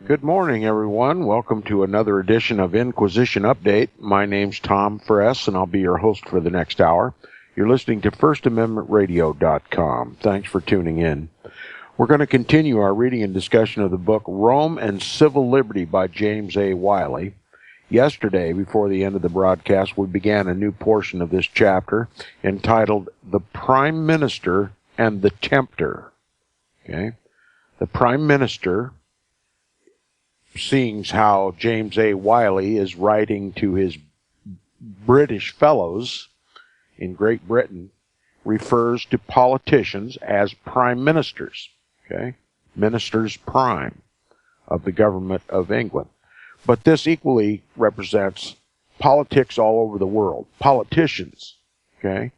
Good morning, everyone. Welcome to another edition of Inquisition Update. My name's Tom Fress, and I'll be your host for the next hour. You're listening to FirstAmendmentRadio.com. Thanks for tuning in. We're going to continue our reading and discussion of the book Rome and Civil Liberty by James A. Wiley. Yesterday, before the end of the broadcast, we began a new portion of this chapter entitled The Prime Minister and the Tempter. Okay? The Prime Minister, seeing how James A. Wiley is writing to his British fellows in Great Britain, refers to politicians as prime ministers. Okay? Ministers prime of the government of England. But this equally represents politics all over the world. Politicians. Okay?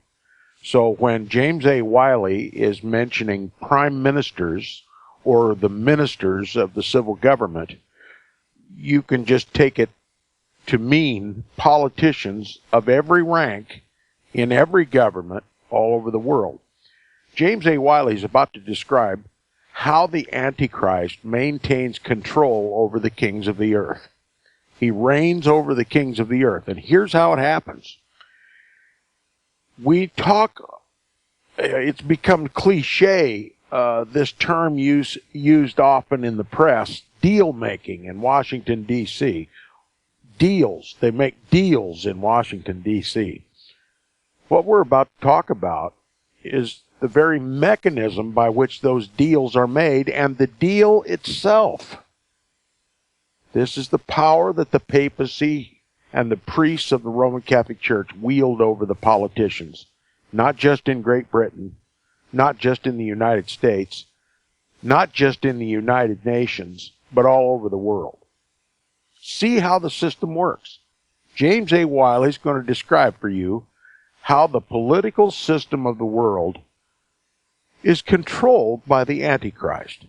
So when James A. Wiley is mentioning prime ministers or the ministers of the civil government, you can just take it to mean politicians of every rank in every government all over the world. James A. Wiley is about to describe how the Antichrist maintains control over the kings of the earth. He reigns over the kings of the earth. And here's how it happens. It's become cliche, this term used often in the press, deal making in Washington, D.C. Deals. They make deals in Washington, D.C. What we're about to talk about is the very mechanism by which those deals are made and the deal itself. This is the power that the papacy and the priests of the Roman Catholic Church wield over the politicians, not just in Great Britain, not just in the United States, not just in the United Nations, but all over the world. See how the system works. James A. Wiley is going to describe for you how the political system of the world is controlled by the Antichrist.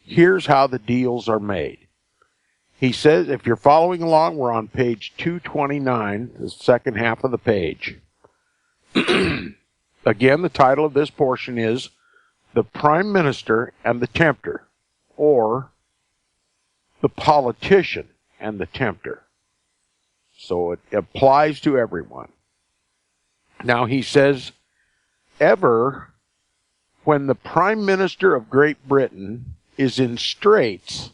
Here's how the deals are made. He says, if you're following along, we're on page 229, the second half of the page. Again, the title of this portion is The Prime Minister and the Tempter, or The Politician and the Tempter. So it applies to everyone. Now he says, ever when the Prime Minister of Great Britain is in straits,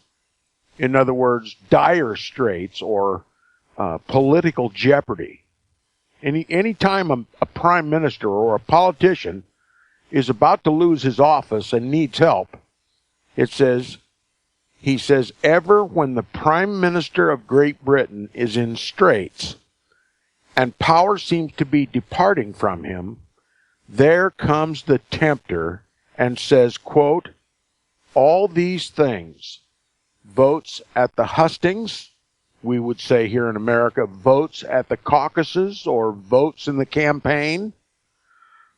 in other words, dire straits or political jeopardy, any time a prime minister or a politician is about to lose his office and needs help, he says, ever when the Prime Minister of Great Britain is in straits and power seems to be departing from him, there comes the tempter and says, quote, all these things, votes at the hustings, we would say here in America, votes at the caucuses or votes in the campaign,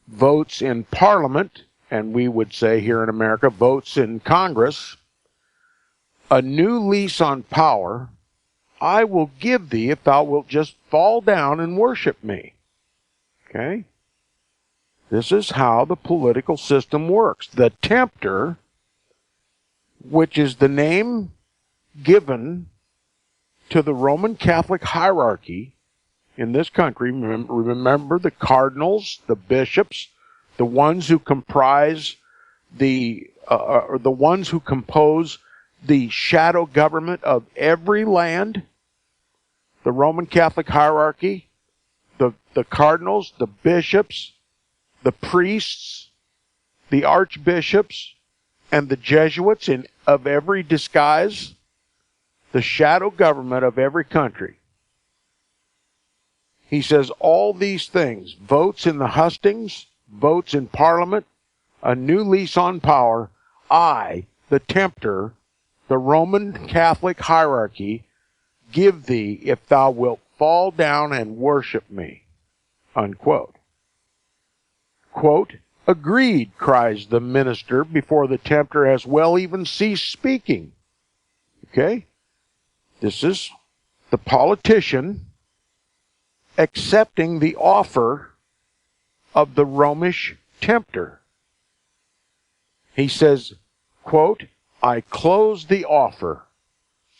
votes in Parliament, and we would say here in America, votes in Congress, a new lease on power, I will give thee if thou wilt just fall down and worship me. Okay? This is how the political system works. The tempter, which is the name given to the Roman Catholic hierarchy in this country, remember the cardinals, the bishops, the ones who comprise the ones who compose the shadow government of every land, the Roman Catholic hierarchy, the cardinals, the bishops, the priests, the archbishops, and the Jesuits of every disguise, the shadow government of every country. He says all these things, votes in the hustings, votes in Parliament, a new lease on power, I, the tempter, the Roman Catholic hierarchy, give thee if thou wilt fall down and worship me. Unquote. Quote, agreed, cries the minister before the tempter has well even ceased speaking. Okay? This is the politician accepting the offer of the Romish tempter. He says, quote, I close the offer,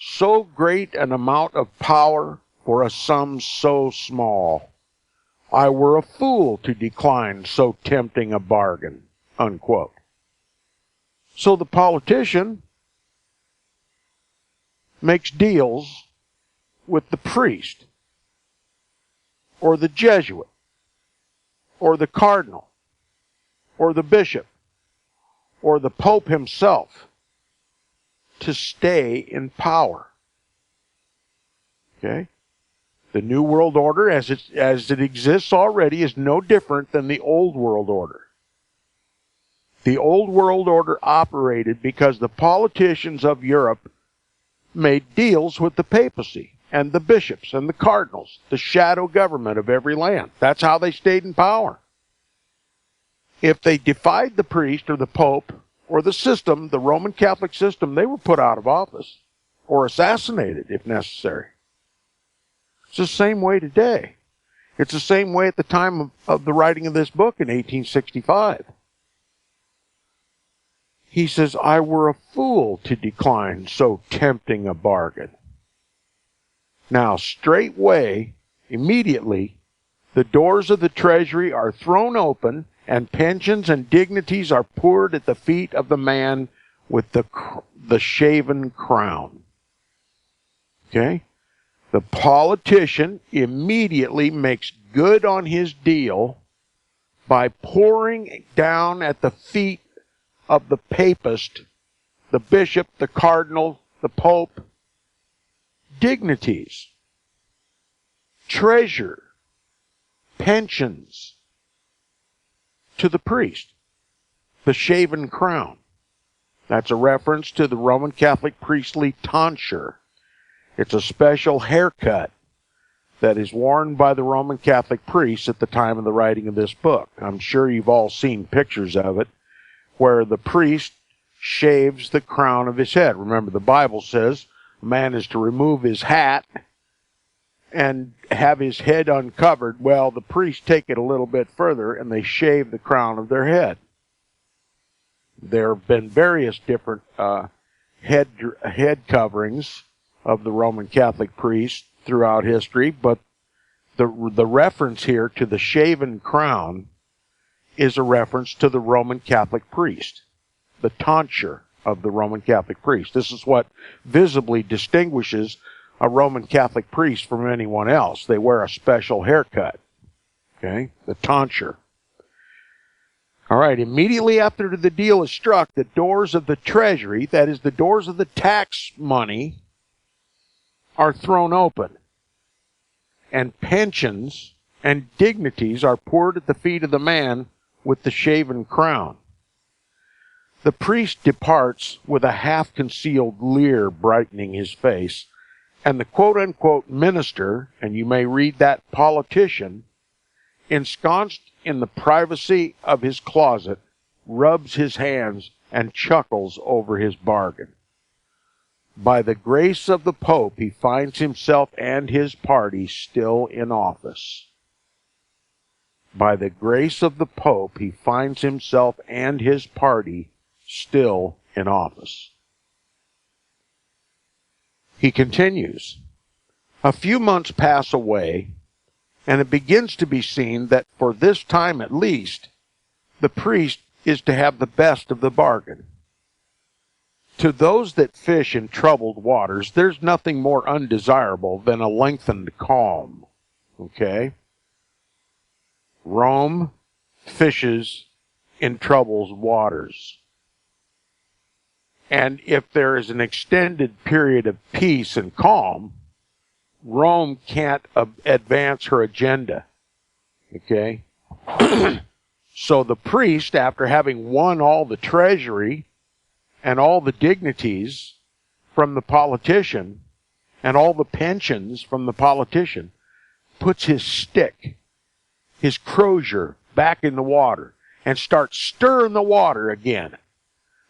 So great an amount of power for a sum so small. I were a fool to decline so tempting a bargain, unquote. So the politician makes deals with the priest, or the Jesuit, or the cardinal, or the bishop, or the Pope himself to stay in power. Okay? The New World Order, as it exists already, is no different than the Old World Order. The Old World Order operated because the politicians of Europe made deals with the papacy and the bishops and the cardinals, the shadow government of every land. That's how they stayed in power. If they defied the priest or the pope or the system, the Roman Catholic system, they were put out of office or assassinated if necessary. It's the same way today. It's the same way at the time of the writing of this book in 1865. He says, I were a fool to decline so tempting a bargain. Now, straightway, immediately, the doors of the treasury are thrown open, and pensions and dignities are poured at the feet of the man with the shaven crown. Okay? The politician immediately makes good on his deal by pouring down at the feet of the papist, the bishop, the cardinal, the pope, dignities, treasure, pensions to the priest, the shaven crown. That's a reference to the Roman Catholic priestly tonsure. It's a special haircut that is worn by the Roman Catholic priests at the time of the writing of this book. I'm sure you've all seen pictures of it, where the priest shaves the crown of his head. Remember, the Bible says a man is to remove his hat and have his head uncovered. Well, the priests take it a little bit further, and they shave the crown of their head. There have been various different head coverings of the Roman Catholic priests throughout history, but the reference here to the shaven crown is a reference to the Roman Catholic priest, the tonsure of the Roman Catholic priest. This is what visibly distinguishes a Roman Catholic priest from anyone else. They wear a special haircut, okay, the tonsure. All right, immediately after the deal is struck, the doors of the treasury, that is, the doors of the tax money, are thrown open, and pensions and dignities are poured at the feet of the man with the shaven crown. The priest departs with a half-concealed leer brightening his face, and the quote-unquote minister, and you may read that politician, ensconced in the privacy of his closet, rubs his hands and chuckles over his bargain. By the grace of the Pope, he finds himself and his party still in office. By the grace of the Pope, he finds himself and his party still in office. He continues, a few months pass away, and it begins to be seen that for this time at least, the priest is to have the best of the bargain. To those that fish in troubled waters, there's nothing more undesirable than a lengthened calm. Okay? Rome fishes in troubled waters. And if there is an extended period of peace and calm, Rome can't advance her agenda. Okay? So the priest, after having won all the treasury and all the dignities from the politician and all the pensions from the politician, puts his stick, his crozier, back in the water and starts stirring the water again,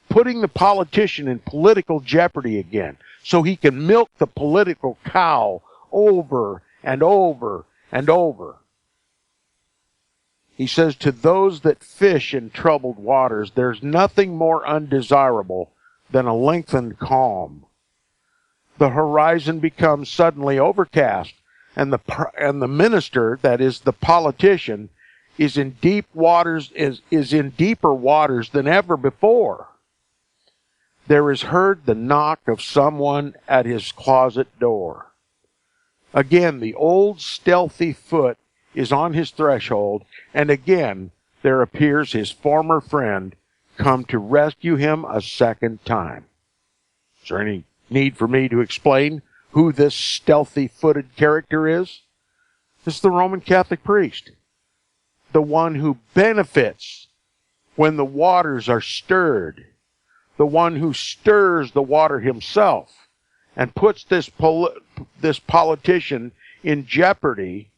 putting the politician in political jeopardy again so he can milk the political cow over and over and over. He says, to those that fish in troubled waters, there's nothing more undesirable than a lengthened calm. the horizon becomes suddenly overcast, and the minister, that is the politician, is in deeper waters than ever before. There is heard the knock of someone at his closet door. Again, the old stealthy foot is on his threshold, and again there appears his former friend, come to rescue him a second time. Is there any need for me to explain who this stealthy-footed character is? It's the Roman Catholic priest, the one who benefits when the waters are stirred, the one who stirs the water himself and puts this politician in jeopardy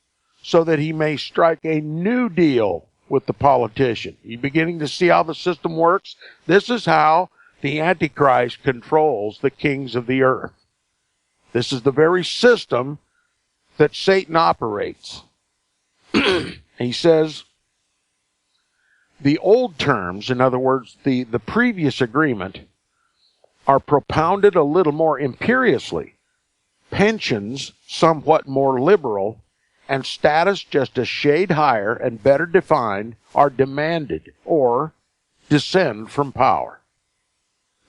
so that he may strike a new deal with the politician. You beginning to see how the system works? This is how the Antichrist controls the kings of the earth. This is the very system that Satan operates. He says, the old terms, in other words, the previous agreement, are propounded a little more imperiously. Pensions somewhat more liberal, and status just a shade higher and better defined are demanded, or descend from power.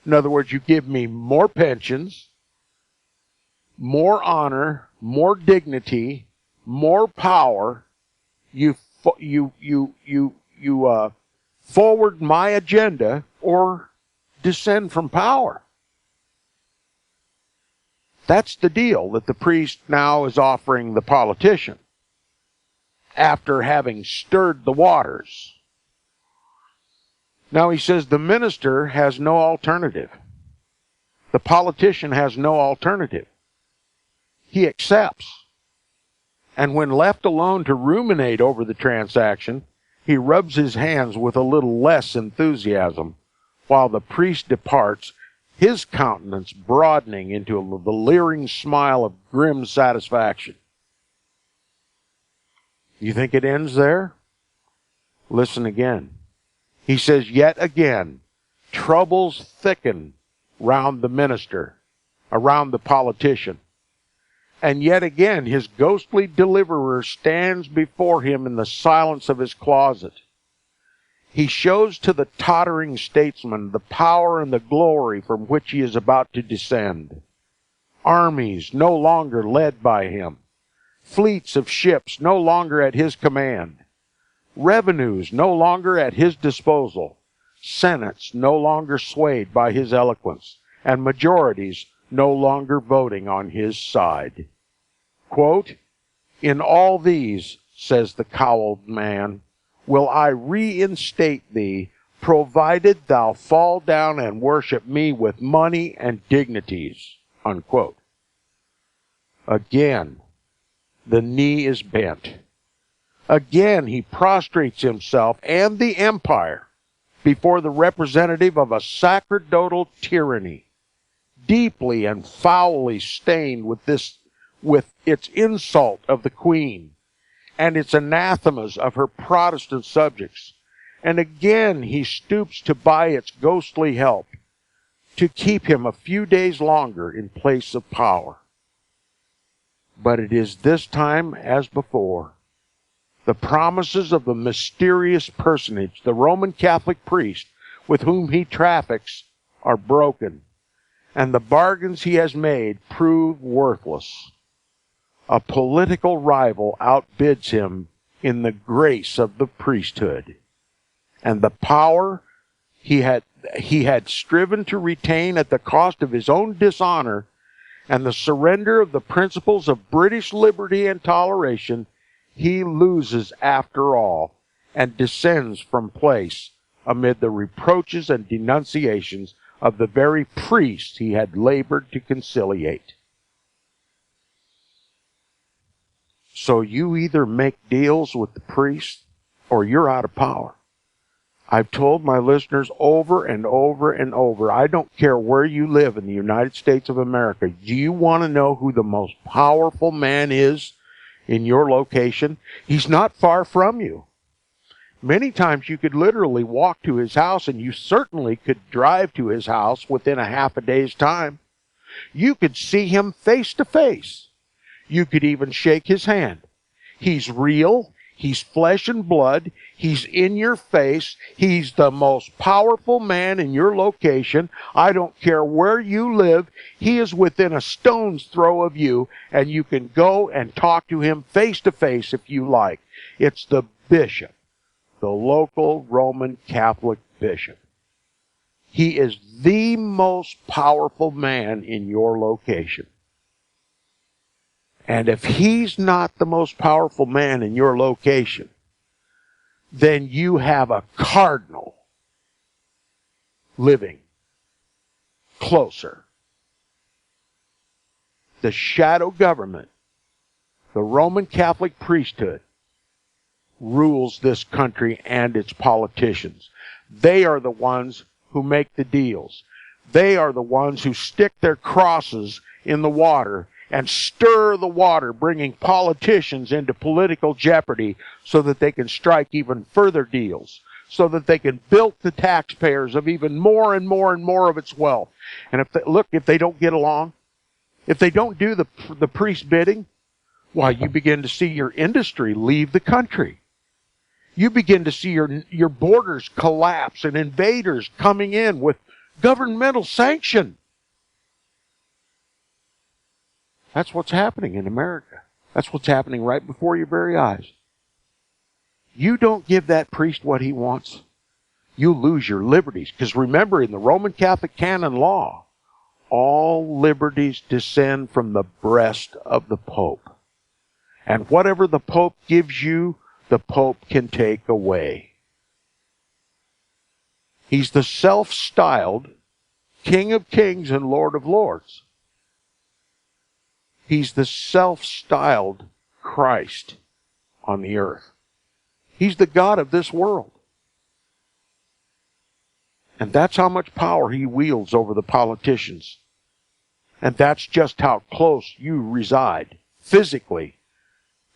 In other words, you give me more pensions, more honor, more dignity, more power. You forward my agenda, or descend from power. That's the deal that the priest now is offering the politician after having stirred the waters. Now he says the minister has no alternative. The politician has no alternative. He accepts. And when left alone to ruminate over the transaction, he rubs his hands with a little less enthusiasm, while the priest departs, his countenance broadening into the leering smile of grim satisfaction. You think it ends there? Listen again. He says, yet again, troubles thicken round the minister, around the politician. And yet again, his ghostly deliverer stands before him in the silence of his closet. He shows to the tottering statesman the power and the glory from which he is about to descend. Armies no longer led by him. Fleets of ships no longer at his command. Revenues no longer at his disposal. Senates no longer swayed by his eloquence. And majorities no longer voting on his side. Quote, in all these, says the cowled man, will I reinstate thee, provided thou fall down and worship me with money and dignities. Unquote. Again, the knee is bent. Again, he prostrates himself and the empire before the representative of a sacerdotal tyranny, deeply and foully stained with its insult of the queen and its anathemas of her Protestant subjects. And again he stoops to buy its ghostly help, to keep him a few days longer in place of power. But it is this time as before. The promises of the mysterious personage, the Roman Catholic priest with whom he traffics, are broken, and the bargains he has made prove worthless. A political rival outbids him in the grace of the priesthood, and the power he had striven to retain at the cost of his own dishonor and the surrender of the principles of British liberty and toleration, he loses after all and descends from place amid the reproaches and denunciations of the very priests he had labored to conciliate. So you either make deals with the priest or you're out of power. I've told my listeners over and over and over, I don't care where you live in the United States of America. Do you want to know who the most powerful man is in your location? He's not far from you. Many times you could literally walk to his house, and you certainly could drive to his house within a half a day's time. You could see him face to face. You could even shake his hand. He's real. He's flesh and blood. He's in your face. He's the most powerful man in your location. I don't care where you live. He is within a stone's throw of you, and you can go and talk to him face to face if you like. It's the bishop, the local Roman Catholic bishop. He is the most powerful man in your location. And if he's not the most powerful man in your location, then you have a cardinal living closer. The shadow government, the Roman Catholic priesthood, rules this country and its politicians. They are the ones who make the deals. They are the ones who stick their crosses in the water and stir the water, bringing politicians into political jeopardy so that they can strike even further deals, so that they can bilk the taxpayers of even more and more and more of its wealth. And if they don't get along, if they don't do the priest's bidding, why, you begin to see your industry leave the country. You begin to see your borders collapse and invaders coming in with governmental sanction. That's what's happening in America. That's what's happening right before your very eyes. You don't give that priest what he wants, you lose your liberties. Because remember, in the Roman Catholic canon law, all liberties descend from the breast of the Pope. And whatever the Pope gives you, the Pope can take away. He's the self-styled King of Kings and Lord of Lords. He's the self-styled Christ on the earth. He's the God of this world. And that's how much power he wields over the politicians. And that's just how close you reside physically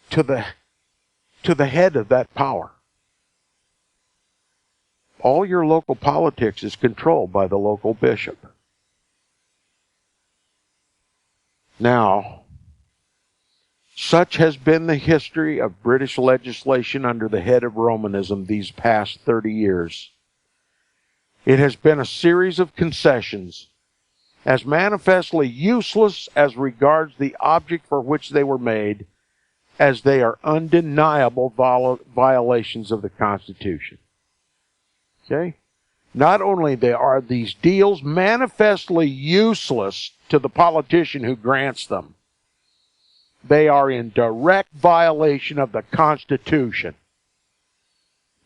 to the head of that power. All your local politics is controlled by the local bishop. Now, such has been the history of British legislation under the head of Romanism these past 30 years. It has been a series of concessions, as manifestly useless as regards the object for which they were made, as they are undeniable violations of the Constitution. Okay? Not only are these deals manifestly useless to the politician who grants them, they are in direct violation of the Constitution.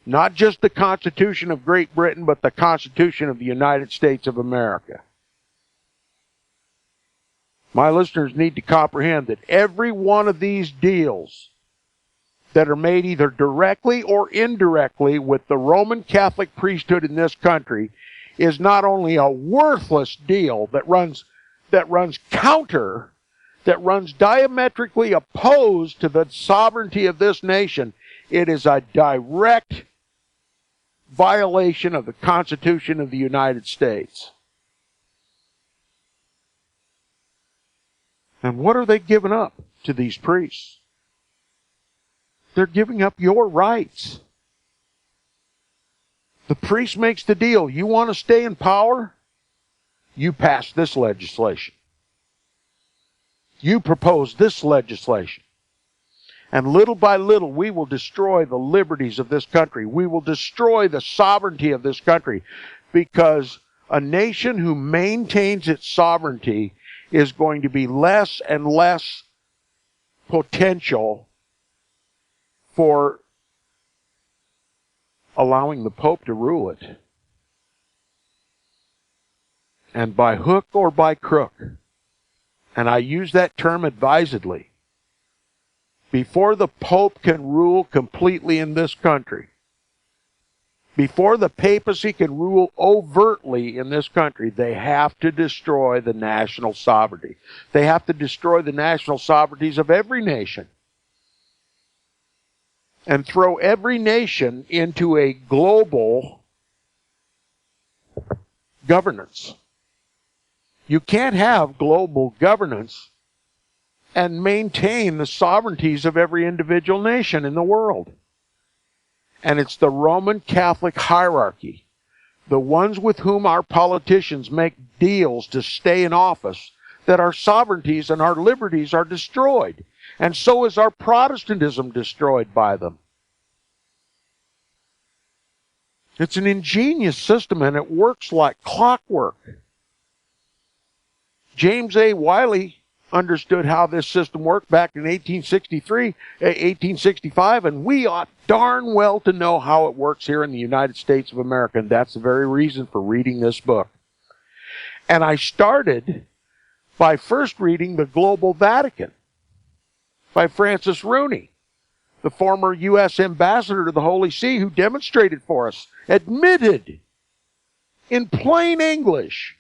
Not just the Constitution of Great Britain, but the Constitution of the United States of America. My listeners need to comprehend that every one of these deals that are made either directly or indirectly with the Roman Catholic priesthood in this country is not only a worthless deal that runs counter, that runs diametrically opposed to the sovereignty of this nation, it is a direct violation of the Constitution of the United States. And what are they giving up to these priests? They're giving up your rights. The priest makes the deal. You want to stay in power? You pass this legislation. You propose this legislation. And little by little, we will destroy the liberties of this country. We will destroy the sovereignty of this country, because a nation who maintains its sovereignty is going to be less and less potential for allowing the Pope to rule it. And by hook or by crook, and I use that term advisedly, before the Pope can rule completely in this country, before the papacy can rule overtly in this country, they have to destroy the national sovereignty. They have to destroy the national sovereignties of every nation and throw every nation into a global governance. You can't have global governance and maintain the sovereignties of every individual nation in the world. And it's the Roman Catholic hierarchy, the ones with whom our politicians make deals to stay in office, that our sovereignties and our liberties are destroyed. And so is our Protestantism destroyed by them. It's an ingenious system, and it works like clockwork. James A. Wiley understood how this system worked back in 1865, and we ought darn well to know how it works here in the United States of America, and that's the very reason for reading this book. And I started by first reading The Global Vatican by Francis Rooney, the former U.S. ambassador to the Holy See, who demonstrated for us, admitted in plain English,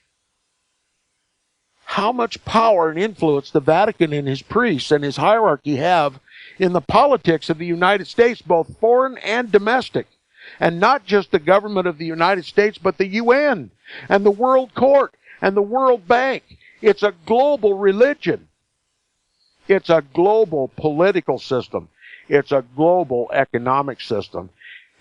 how much power and influence the Vatican and his priests and his hierarchy have in the politics of the United States, both foreign and domestic. And not just the government of the United States, but the UN and the World Court and the World Bank. It's a global religion. It's a global political system. It's a global economic system.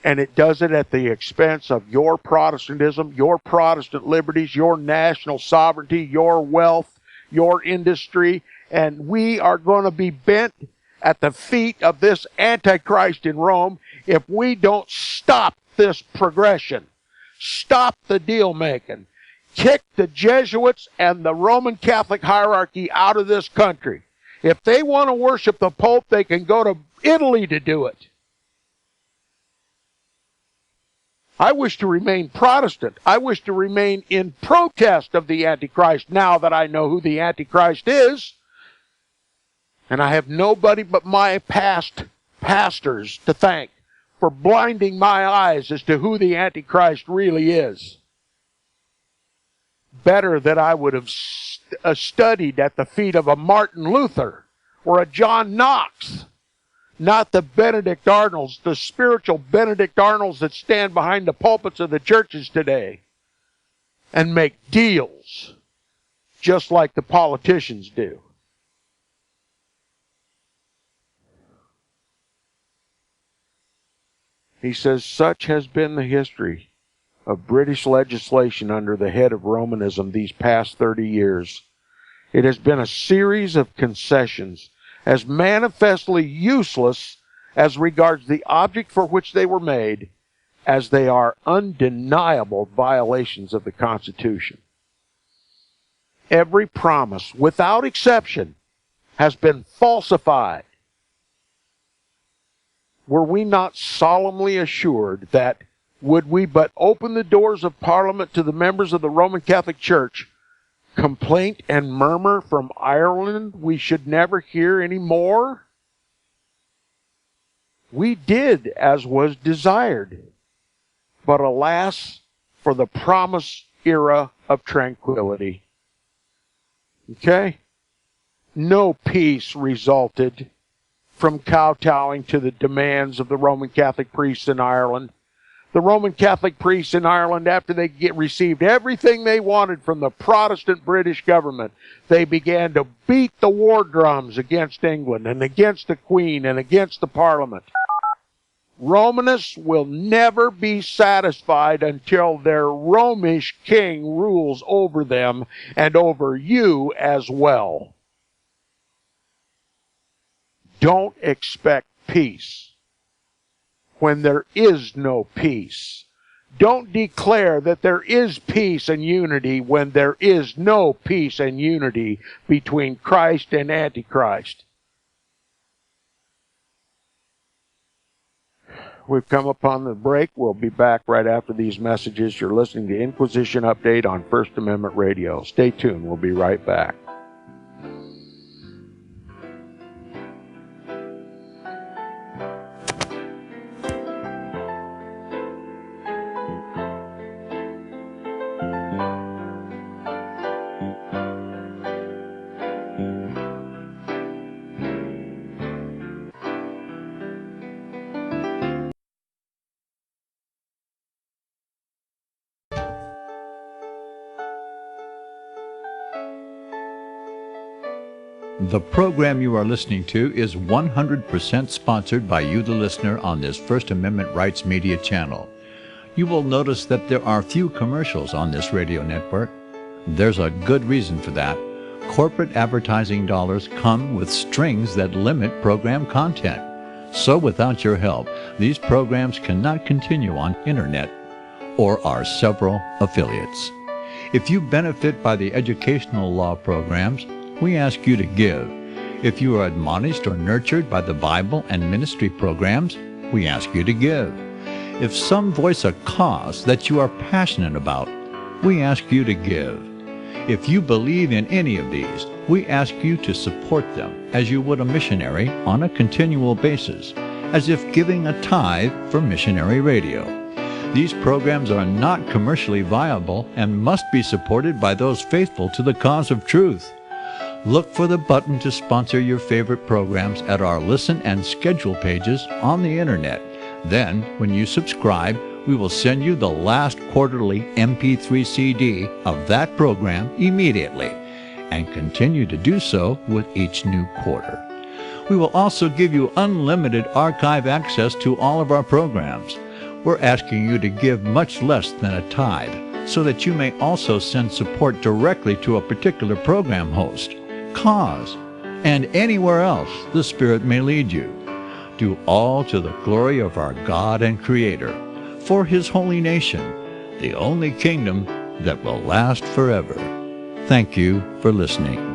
And it does it at the expense of your Protestantism, your Protestant liberties, your national sovereignty, your wealth, your industry. And we are going to be bent at the feet of this Antichrist in Rome if we don't stop this progression. Stop the deal making. Kick the Jesuits and the Roman Catholic hierarchy out of this country. If they want to worship the Pope, they can go to Italy to do it. I wish to remain Protestant. I wish to remain in protest of the Antichrist now that I know who the Antichrist is. And I have nobody but my past pastors to thank for blinding my eyes as to who the Antichrist really is. Better that I would have studied at the feet of a Martin Luther or a John Knox, not the Benedict Arnolds, the spiritual Benedict Arnolds that stand behind the pulpits of the churches today and make deals just like the politicians do. He says, such has been the history of British legislation under the head of Romanism these past 30 years. It has been a series of concessions as manifestly useless as regards the object for which they were made, as they are undeniable violations of the Constitution. Every promise, without exception, has been falsified. Were we not solemnly assured that, would we but open the doors of Parliament to the members of the Roman Catholic Church, complaint and murmur from Ireland we should never hear any more? We did as was desired, but alas for the promised era of tranquility. Okay? No peace resulted from kowtowing to the demands of the Roman Catholic priests in Ireland. The Roman Catholic priests in Ireland, after they received everything they wanted from the Protestant British government, they began to beat the war drums against England and against the Queen and against the Parliament. Romanists will never be satisfied until their Romish king rules over them and over you as well. Don't expect peace when there is no peace. Don't declare that there is peace and unity when there is no peace and unity between Christ and Antichrist. We've come upon the break. We'll be back right after these messages. You're listening to Inquisition Update on First Amendment Radio. Stay tuned. We'll be right back. The program you are listening to is 100% sponsored by you, the listener, on this First Amendment Rights Media channel. You will notice that there are few commercials on this radio network. There's a good reason for that. Corporate advertising dollars come with strings that limit program content. So without your help, these programs cannot continue on internet or our several affiliates. If you benefit by the educational law programs, we ask you to give. If you are admonished or nurtured by the Bible and ministry programs, we ask you to give. If some voice a cause that you are passionate about, we ask you to give. If you believe in any of these, we ask you to support them as you would a missionary on a continual basis, as if giving a tithe for missionary radio. These programs are not commercially viable and must be supported by those faithful to the cause of truth. Look for the button to sponsor your favorite programs at our listen and schedule pages on the internet. Then, when you subscribe, we will send you the last quarterly MP3 CD of that program immediately, and continue to do so with each new quarter. We will also give you unlimited archive access to all of our programs. We're asking you to give much less than a tithe, so that you may also send support directly to a particular program host, cause, and anywhere else the Spirit may lead you. Do all to the glory of our God and Creator, for His holy nation, the only kingdom that will last forever. Thank you for listening.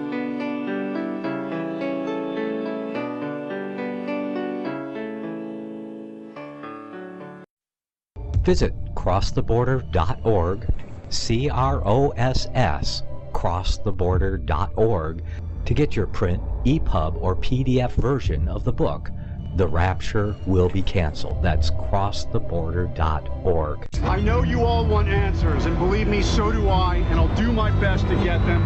Visit crosstheborder.org, CROSS, crosstheborder.org, to get your print, EPUB, or PDF version of the book, The Rapture Will Be Canceled. That's crosstheborder.org. I know you all want answers, and believe me, so do I, and I'll do my best to get them.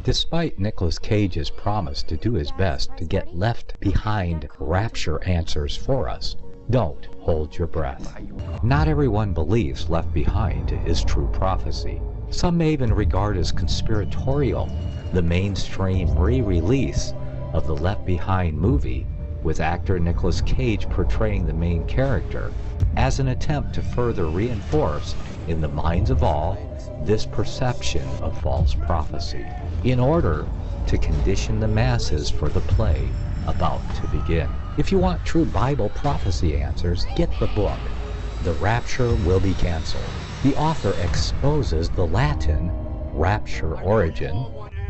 Despite Nicolas Cage's promise to do his best to get left behind rapture answers for us, don't hold your breath. Not everyone believes Left Behind is true prophecy. Some may even regard as conspiratorial the mainstream re-release of the Left Behind movie, with actor Nicolas Cage portraying the main character, as an attempt to further reinforce in the minds of all this perception of false prophecy, in order to condition the masses for the play about to begin. If you want true Bible prophecy answers, get the book, The Rapture Will Be Canceled. The author exposes the Latin rapture origin,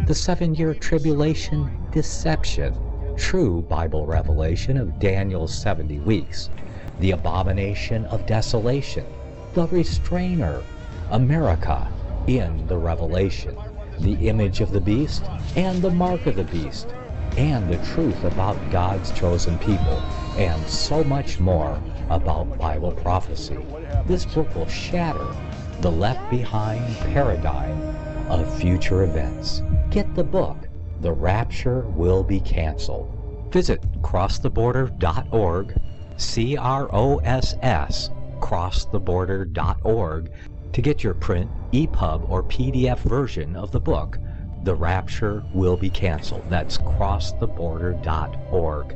the 7-year tribulation deception, true Bible revelation of Daniel's 70 weeks, the abomination of desolation, the restrainer, America in the Revelation, the image of the beast and the mark of the beast, and the truth about God's chosen people, and so much more about Bible prophecy. This book will shatter the Left Behind paradigm of future events. Get the book, The Rapture Will Be Canceled. Visit crosstheborder.org, CROSS, crosstheborder.org, to get your print, EPUB, or PDF version of the book, The Rapture Will Be Canceled. That's crosstheborder.org.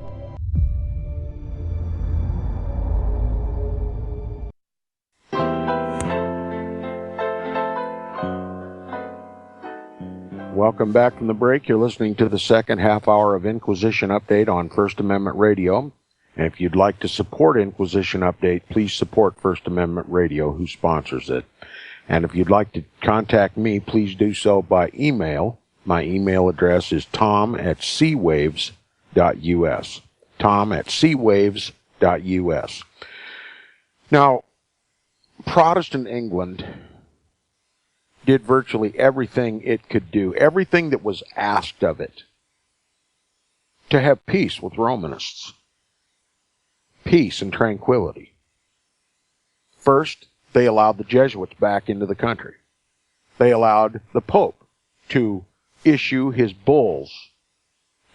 Welcome back from the break. You're listening to the second half hour of Inquisition Update on First Amendment Radio. And if you'd like to support Inquisition Update, please support First Amendment Radio, who sponsors it. And if you'd like to contact me, please do so by email. My email address is tom@seawaves.us. tom@seawaves.us. Now, Protestant England did virtually everything it could do, everything that was asked of it, to have peace with Romanists. Peace and tranquility. First, they allowed the Jesuits back into the country. They allowed the Pope to issue his bulls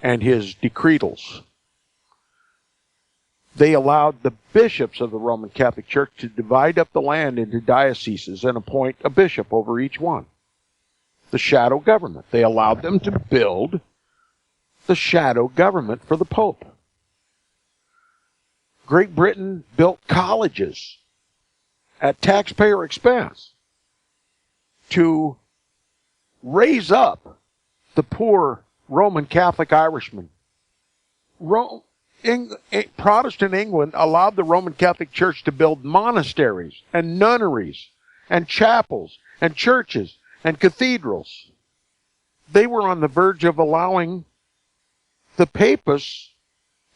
and his decretals. They allowed the bishops of the Roman Catholic Church to divide up the land into dioceses and appoint a bishop over each one. The shadow government. They allowed them to build the shadow government for the Pope. Great Britain built colleges at taxpayer expense to raise up the poor Roman Catholic Irishmen. Protestant England allowed the Roman Catholic Church to build monasteries and nunneries and chapels and churches and cathedrals. They were on the verge of allowing the papists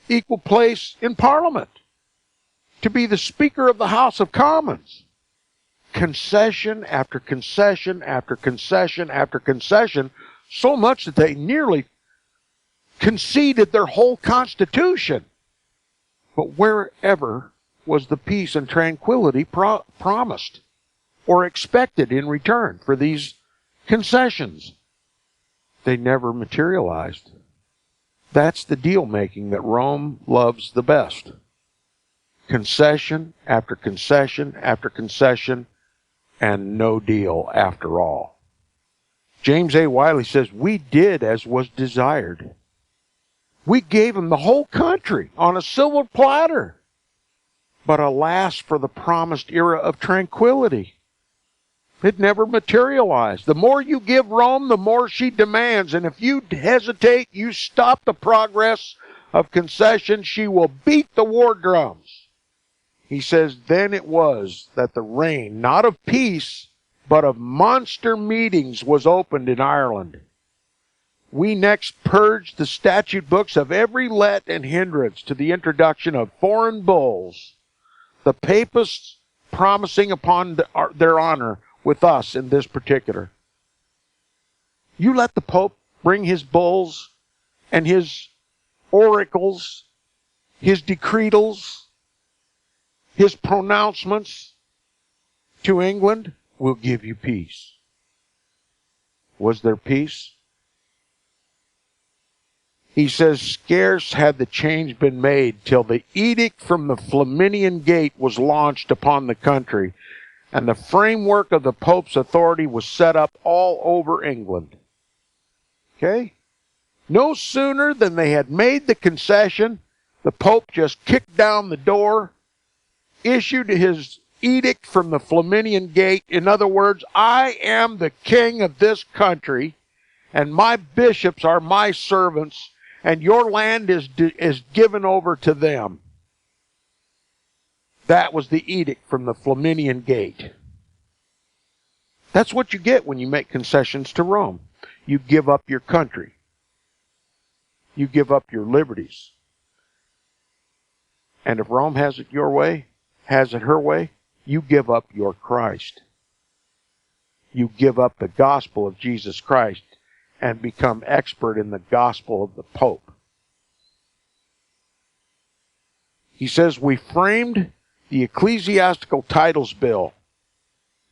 equal place in Parliament, to be the Speaker of the House of Commons. Concession after concession after concession after concession, so much that they nearly conceded their whole constitution. But wherever was the peace and tranquility promised or expected in return for these concessions? They never materialized. That's the deal-making that Rome loves the best. Concession after concession after concession, and no deal after all. James A. Wiley says, we did as was desired. We gave them the whole country on a silver platter. But alas for the promised era of tranquility. It never materialized. The more you give Rome, the more she demands. And if you hesitate, you stop the progress of concession, she will beat the war drums. He says, then it was that the reign, not of peace, but of monster meetings was opened in Ireland. We next purged the statute books of every let and hindrance to the introduction of foreign bulls, the papists promising upon their honor with us in this particular. You let the Pope bring his bulls and his oracles, his decretals, his pronouncements to England, we'll give you peace. Was there peace? He says, scarce had the change been made till the edict from the Flaminian Gate was launched upon the country, and the framework of the Pope's authority was set up all over England. Okay? No sooner than they had made the concession, the Pope just kicked down the door, issued his edict from the Flaminian Gate. In other words, I am the king of this country, and my bishops are my servants, and your land is given over to them. That was the edict from the Flaminian Gate. That's what you get when you make concessions to Rome. You give up your country. You give up your liberties. And if Rome has it your way, has it her way, you give up your Christ. You give up the gospel of Jesus Christ and become expert in the gospel of the Pope. He says, we framed the Ecclesiastical Titles Bill,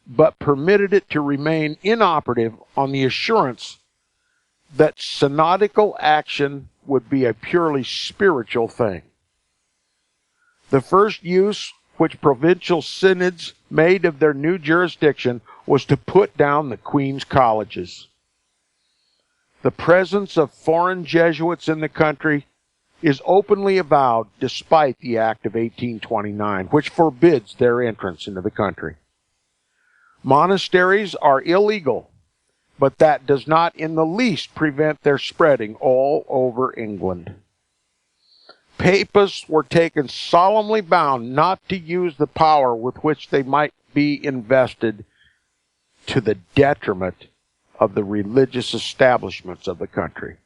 but permitted it to remain inoperative on the assurance that synodical action would be a purely spiritual thing. The first use which provincial synods made of their new jurisdiction was to put down the Queen's colleges. The presence of foreign Jesuits in the country is openly avowed despite the Act of 1829, which forbids their entrance into the country. Monasteries are illegal, but that does not in the least prevent their spreading all over England. Papists were taken solemnly bound not to use the power with which they might be invested to the detriment of the religious establishments of the country.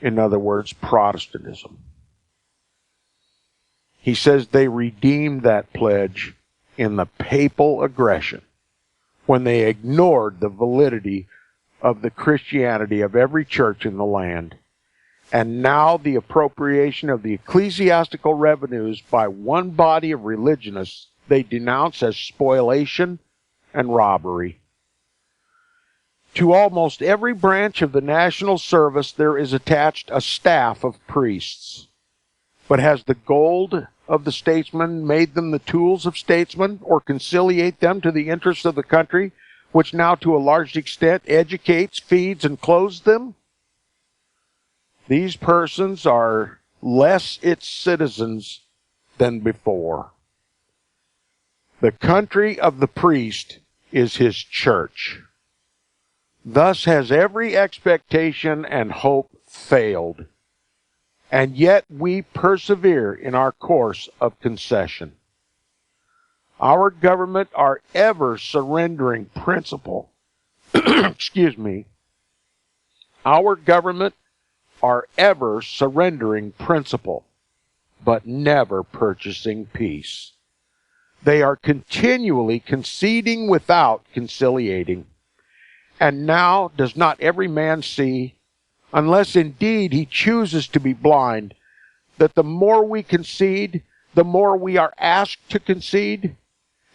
In other words, Protestantism. He says they redeemed that pledge in the papal aggression when they ignored the validity of the Christianity of every church in the land. And now the appropriation of the ecclesiastical revenues by one body of religionists they denounce as spoliation and robbery. To almost every branch of the national service there is attached a staff of priests. But has the gold of the statesman made them the tools of statesmen, or conciliate them to the interests of the country, which now to a large extent educates, feeds, and clothes them? These persons are less its citizens than before. The country of the priest is his church. Thus has every expectation and hope failed, and yet we persevere in our course of concession. Our government are ever surrendering principle. Excuse me. Our government are ever surrendering principle, but never purchasing peace. They are continually conceding without conciliating. And now does not every man see, unless indeed he chooses to be blind, that the more we concede, the more we are asked to concede,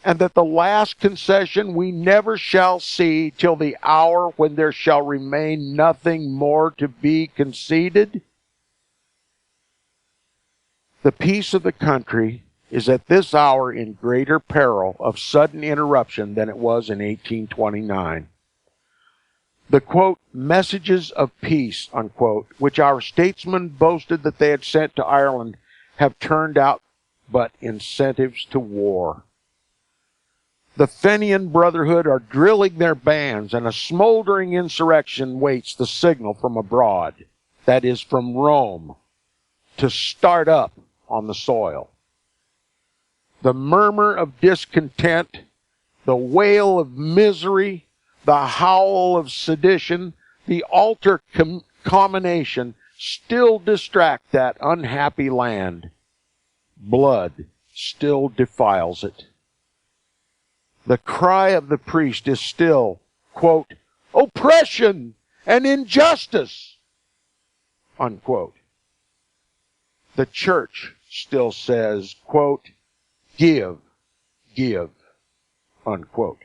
and that the last concession we never shall see till the hour when there shall remain nothing more to be conceded? The peace of the country is at this hour in greater peril of sudden interruption than it was in 1829. The, quote, messages of peace, unquote, which our statesmen boasted that they had sent to Ireland, have turned out but incentives to war. The Fenian Brotherhood are drilling their bands, and a smoldering insurrection waits the signal from abroad, that is, from Rome, to start up on the soil. The murmur of discontent, the wail of misery, the howl of sedition, the altar commination still distract that unhappy land. Blood still defiles it. The cry of the priest is still, quote, oppression and injustice, unquote. The church still says, quote, give, unquote.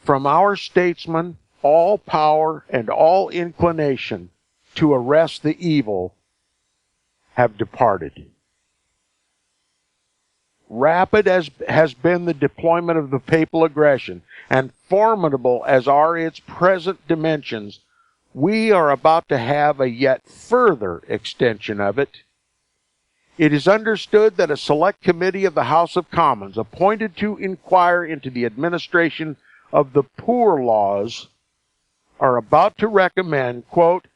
From our statesmen, all power and all inclination to arrest the evil have departed. Rapid as has been the deployment of the papal aggression, and formidable as are its present dimensions, we are about to have a yet further extension of it. It is understood that a select committee of the House of Commons, appointed to inquire into the administration of the poor laws, are about to recommend, quote,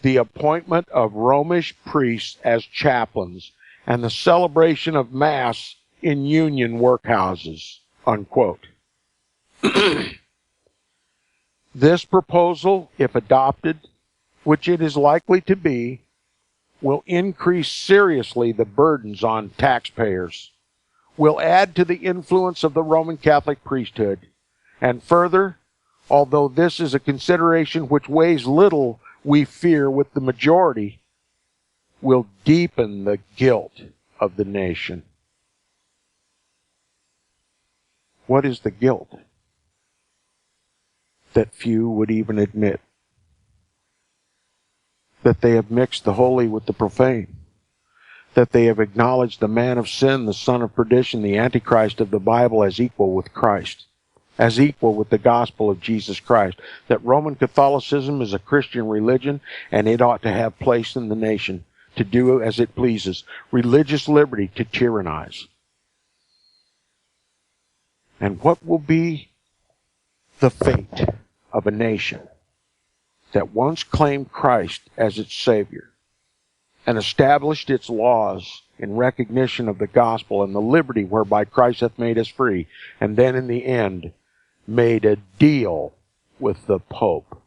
the appointment of Romish priests as chaplains and the celebration of Mass in union workhouses, unquote. This proposal, if adopted, which it is likely to be, will increase seriously the burdens on taxpayers, will add to the influence of the Roman Catholic priesthood, and further, although this is a consideration which weighs little, we fear, with the majority, will deepen the guilt of the nation. What is the guilt? That few would even admit. That they have mixed the holy with the profane. That they have acknowledged the man of sin, the son of perdition, the Antichrist of the Bible as equal with Christ, as equal with the gospel of Jesus Christ. That Roman Catholicism is a Christian religion, and it ought to have place in the nation to do as it pleases. Religious liberty to tyrannize. And what will be the fate of a nation that once claimed Christ as its Savior and established its laws in recognition of the gospel and the liberty whereby Christ hath made us free, and then in the end made a deal with the Pope,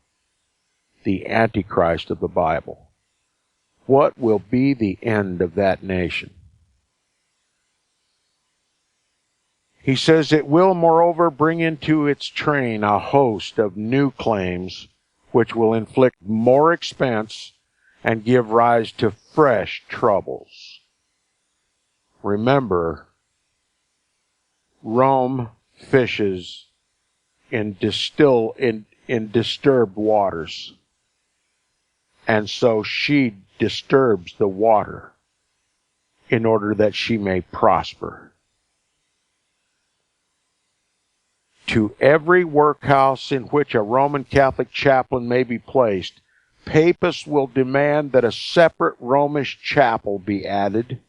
the Antichrist of the Bible? What will be the end of that nation? He says it will, moreover, bring into its train a host of new claims which will inflict more expense and give rise to fresh troubles. Remember, Rome fishes in disturbed waters, and so she disturbs the water in order that she may prosper. To every workhouse in which a Roman Catholic chaplain may be placed, Papists will demand that a separate Romish chapel be added.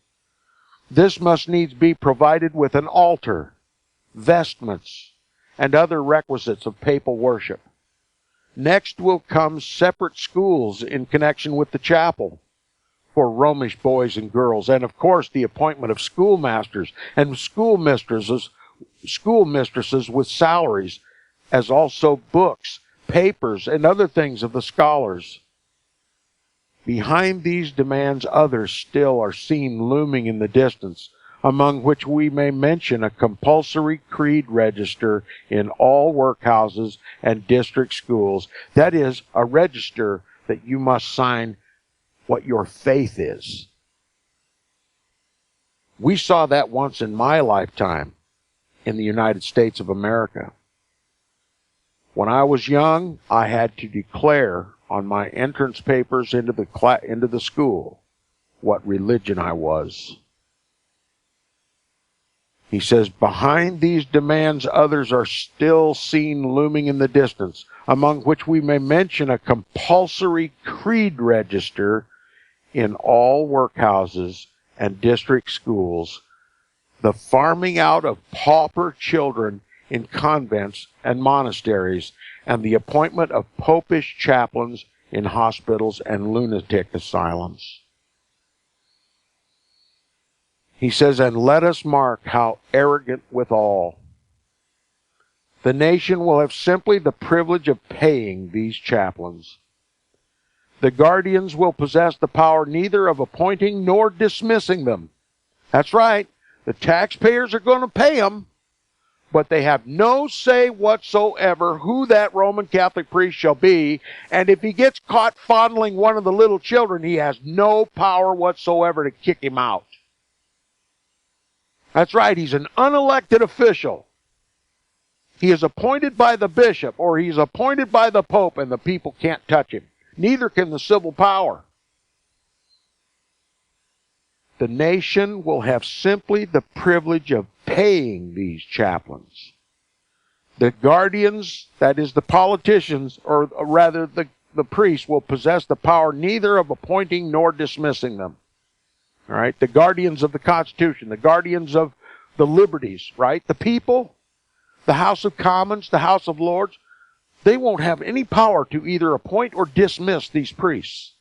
This must needs be provided with an altar, vestments, and other requisites of papal worship. Next will come separate schools in connection with the chapel for Romish boys and girls, and of course the appointment of schoolmasters and schoolmistresses with salaries, as also books, papers, and other things of the scholars. Behind these demands others still are seen looming in the distance, among which we may mention a compulsory creed register in all workhouses and district schools. That is, a register that you must sign what your faith is. We saw that once in my lifetime in the United States of America. When I was young, I had to declare on my entrance papers into the school what religion I was. He says, behind these demands others are still seen looming in the distance, among which we may mention a compulsory creed register in all workhouses and district schools, the farming out of pauper children in convents and monasteries, and the appointment of popish chaplains in hospitals and lunatic asylums. He says, and let us mark how arrogant withal. The nation will have simply the privilege of paying these chaplains. The guardians will possess the power neither of appointing nor dismissing them. That's right. The taxpayers are going to pay them, but they have no say whatsoever who that Roman Catholic priest shall be, and if he gets caught fondling one of the little children, he has no power whatsoever to kick him out. That's right, he's an unelected official. He is appointed by the bishop, or he's appointed by the Pope, and the people can't touch him. Neither can the civil power. The nation will have simply the privilege of paying these chaplains. The guardians, that is the politicians, or rather the priests, will possess the power neither of appointing nor dismissing them. All right, the guardians of the Constitution, the guardians of the liberties, right? The people, the House of Commons, the House of Lords, they won't have any power to either appoint or dismiss these priests.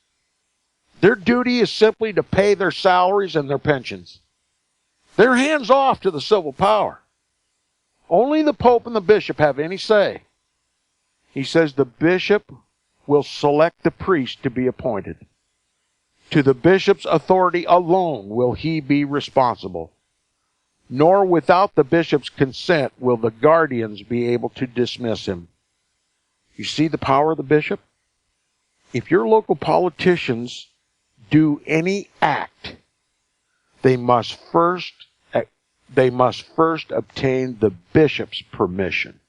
Their duty is simply to pay their salaries and their pensions. They're hands off to the civil power. Only the Pope and the bishop have any say. He says the bishop will select the priest to be appointed. To the bishop's authority alone will he be responsible. Nor without the bishop's consent will the guardians be able to dismiss him. You see the power of the bishop? If your local politicians do any act, they must first obtain the bishop's permission.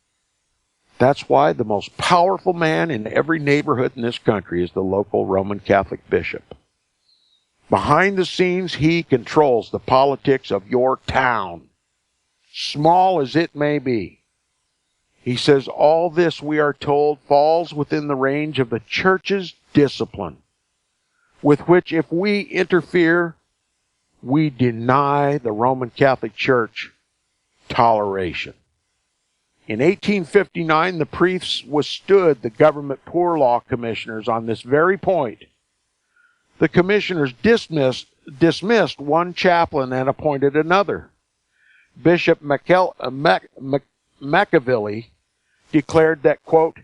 That's why the most powerful man in every neighborhood in this country is the local Roman Catholic bishop. Behind the scenes, he controls the politics of your town, small as it may be. He says all this, we are told, falls within the range of the church's discipline, with which if we interfere, we deny the Roman Catholic Church toleration. In 1859, the priests withstood the government poor law commissioners on this very point. The commissioners dismissed one chaplain and appointed another. Bishop Machiavelli declared that, quote,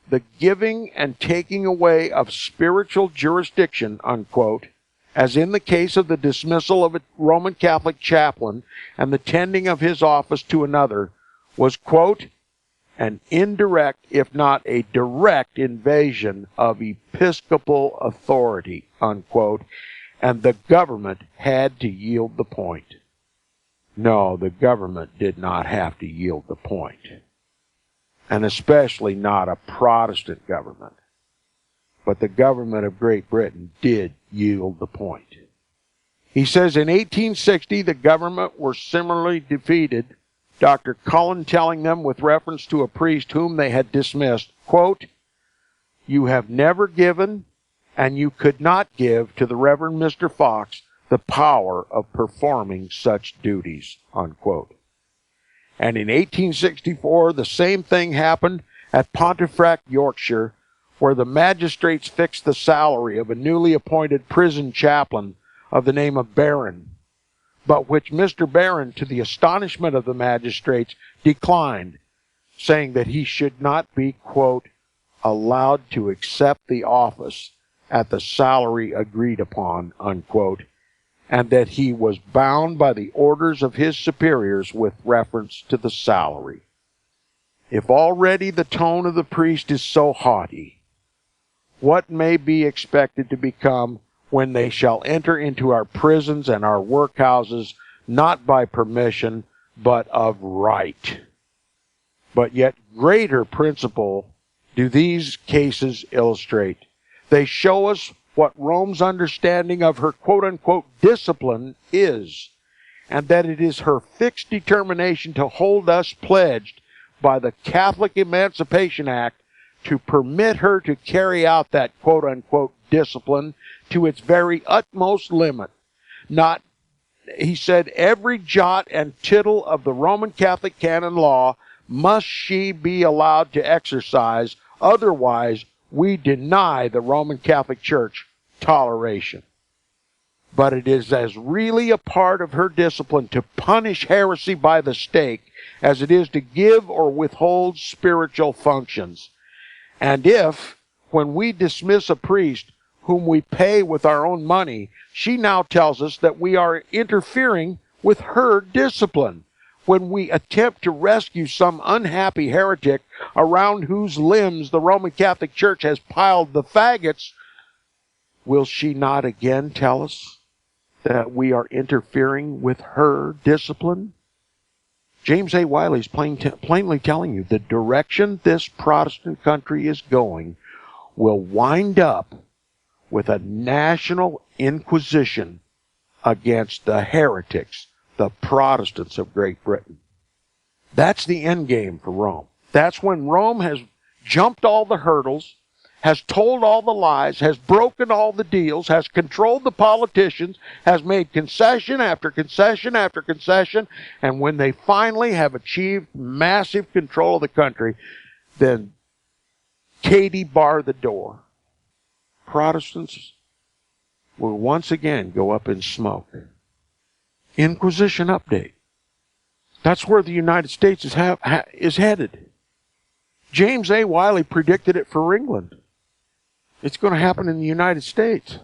the giving and taking away of spiritual jurisdiction, unquote, as in the case of the dismissal of a Roman Catholic chaplain and the tending of his office to another, was, quote, an indirect, if not a direct invasion of episcopal authority, unquote, and the government had to yield the point. No, the government did not have to yield the point, and especially not a Protestant government. But the government of Great Britain did yield the point. He says in 1860 the government were similarly defeated, Dr. Cullen telling them with reference to a priest whom they had dismissed, quote, you have never given and you could not give to the Reverend Mr. Fox the power of performing such duties, unquote. And in 1864, the same thing happened at Pontefract, Yorkshire, where the magistrates fixed the salary of a newly appointed prison chaplain of the name of Barron, but which Mr. Barron, to the astonishment of the magistrates, declined, saying that he should not be, quote, allowed to accept the office at the salary agreed upon, unquote, and that he was bound by the orders of his superiors with reference to the salary. If already the tone of the priest is so haughty, what may be expected to become when they shall enter into our prisons and our workhouses, not by permission, but of right? But yet greater principle do these cases illustrate. They show us what Rome's understanding of her quote-unquote discipline is, and that it is her fixed determination to hold us pledged by the Catholic Emancipation Act to permit her to carry out that quote-unquote discipline to its very utmost limit. Not, he said, every jot and tittle of the Roman Catholic canon law must she be allowed to exercise, otherwise we deny the Roman Catholic Church toleration. But it is as really a part of her discipline to punish heresy by the stake as it is to give or withhold spiritual functions. And if, when we dismiss a priest whom we pay with our own money, she now tells us that we are interfering with her discipline, when we attempt to rescue some unhappy heretic around whose limbs the Roman Catholic Church has piled the faggots, will she not again tell us that we are interfering with her discipline? James A. Wiley is plainly telling you the direction this Protestant country is going will wind up with a national inquisition against the heretics, the Protestants of Great Britain. That's the end game for Rome. That's when Rome has jumped all the hurdles, has told all the lies, has broken all the deals, has controlled the politicians, has made concession after concession after concession, and when they finally have achieved massive control of the country, then Katie bar the door. Protestants will once again go up in smoke. Inquisition update. That's where the United States is headed. James A. Wiley predicted it for England. It's going to happen in the United States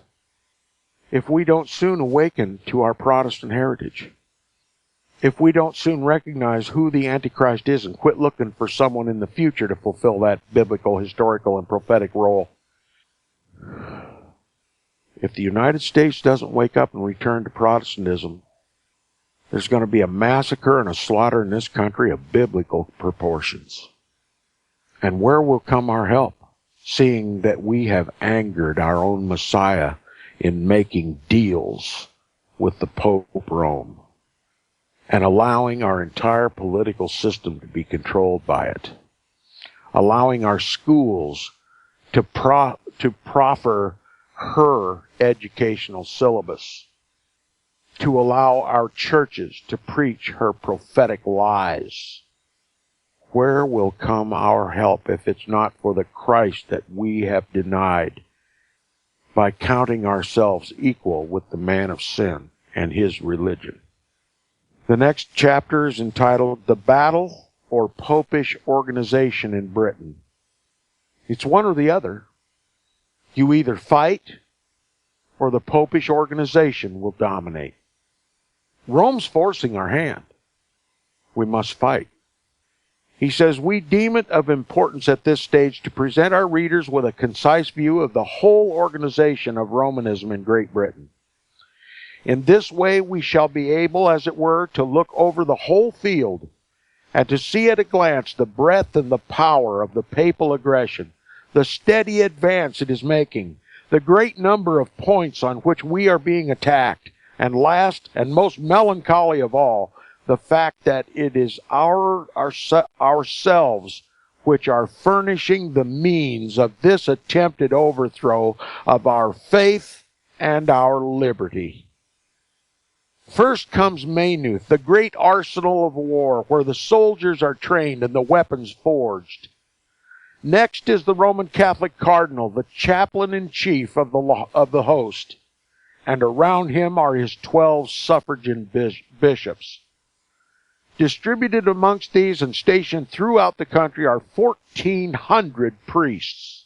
if we don't soon awaken to our Protestant heritage. If we don't soon recognize who the Antichrist is and quit looking for someone in the future to fulfill that biblical, historical, and prophetic role. If the United States doesn't wake up and return to Protestantism, there's going to be a massacre and a slaughter in this country of biblical proportions. And where will come our help, seeing that we have angered our own Messiah in making deals with the Pope Rome and allowing our entire political system to be controlled by it, allowing our schools to proffer her educational syllabus, to allow our churches to preach her prophetic lies. Where will come our help if it's not for the Christ that we have denied by counting ourselves equal with the man of sin and his religion? The next chapter is entitled The Battle or Popish Organization in Britain. It's one or the other. You either fight or the Popish organization will dominate. Rome's forcing our hand. We must fight. He says, we deem it of importance at this stage to present our readers with a concise view of the whole organization of Romanism in Great Britain. In this way we shall be able, as it were, to look over the whole field and to see at a glance the breadth and the power of the papal aggression, the steady advance it is making, the great number of points on which we are being attacked, and last and most melancholy of all, the fact that it is ourselves which are furnishing the means of this attempted overthrow of our faith and our liberty. First comes Maynooth, the great arsenal of war, where the soldiers are trained and the weapons forged. Next is the Roman Catholic cardinal, the chaplain-in-chief of the host, and around him are his 12 suffragan bishops. Distributed amongst these and stationed throughout the country are 1,400 priests.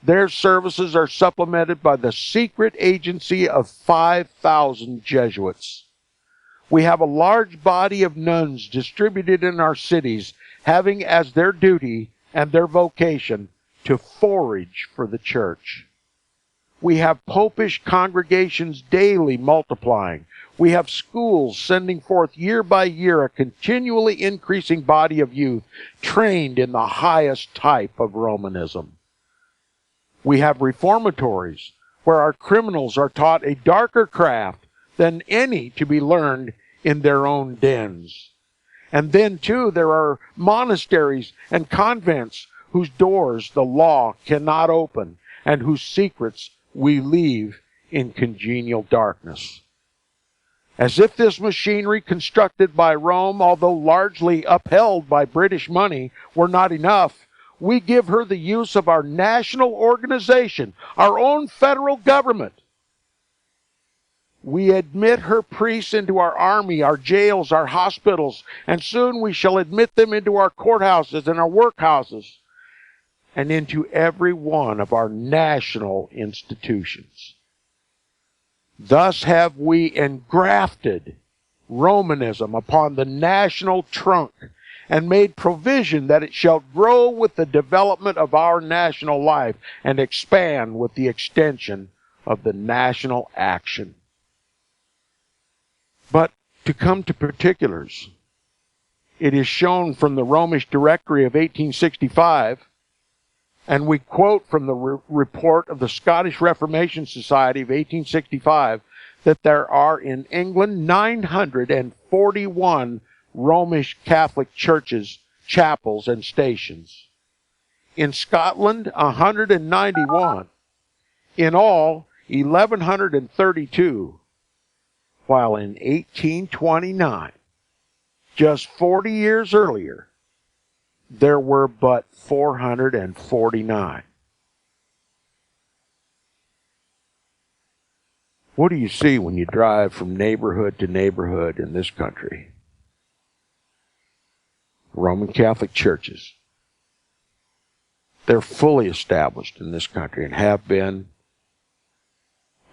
Their services are supplemented by the secret agency of 5,000 Jesuits. We have a large body of nuns distributed in our cities, having as their duty and their vocation to forage for the church. We have popish congregations daily multiplying. We have schools sending forth year by year a continually increasing body of youth trained in the highest type of Romanism. We have reformatories where our criminals are taught a darker craft than any to be learned in their own dens. And then, too, there are monasteries and convents whose doors the law cannot open and whose secrets we leave in congenial darkness. As if this machinery constructed by Rome, although largely upheld by British money, were not enough, we give her the use of our national organization, our own federal government. We admit her priests into our army, our jails, our hospitals, and soon we shall admit them into our courthouses and our workhouses, and into every one of our national institutions. Thus have we engrafted Romanism upon the national trunk and made provision that it shall grow with the development of our national life and expand with the extension of the national action. But to come to particulars, it is shown from the Romish Directory of 1865, and we quote from the report of the Scottish Reformation Society of 1865, that there are in England 941 Romish Catholic churches, chapels, and stations. In Scotland, 191. In all, 1,132. While in 1829, just 40 years earlier, there were but 449. What do you see when you drive from neighborhood to neighborhood in this country? Roman Catholic churches. They're fully established in this country and have been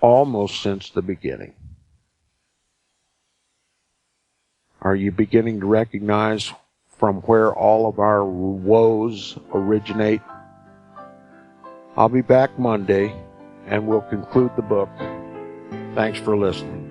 almost since the beginning. Are you beginning to recognize from where all of our woes originate? I'll be back Monday and we'll conclude the book. Thanks for listening.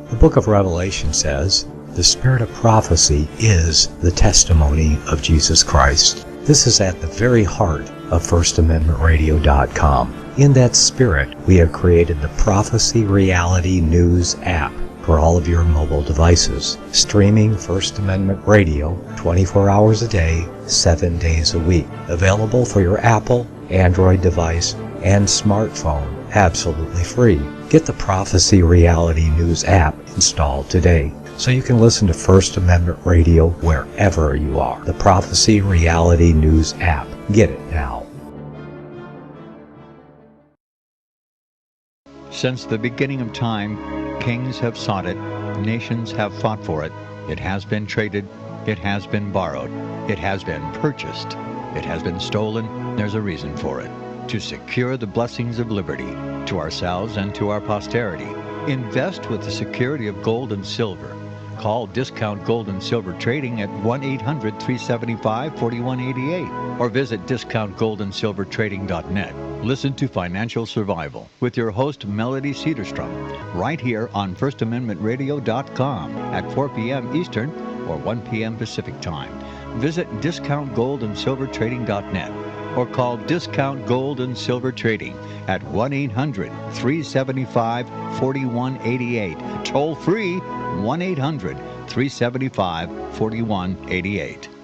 The book of Revelation says, "The spirit of prophecy is the testimony of Jesus Christ." This is at the very heart of FirstAmendmentRadio.com. In that spirit, we have created the Prophecy Reality News app for all of your mobile devices, streaming First Amendment Radio 24 hours a day, 7 days a week. Available for your Apple, Android device, and smartphone, absolutely free. Get the Prophecy Reality News app installed today, so you can listen to First Amendment Radio wherever you are. The Prophecy Reality News app. Get it now. Since the beginning of time, kings have sought it, nations have fought for it. It has been traded, it has been borrowed, it has been purchased, it has been stolen. There's a reason for it. To secure the blessings of liberty to ourselves and to our posterity. Invest with the security of gold and silver. Call Discount Gold and Silver Trading at 1-800-375-4188 or visit discountgoldandsilvertrading.net. Listen to Financial Survival with your host Melody Cedarstrom right here on FirstAmendmentRadio.com at 4 p.m. Eastern or 1 p.m. Pacific Time. Visit discountgoldandsilvertrading.net. or call Discount Gold and Silver Trading at 1-800-375-4188. Toll free 1-800-375-4188.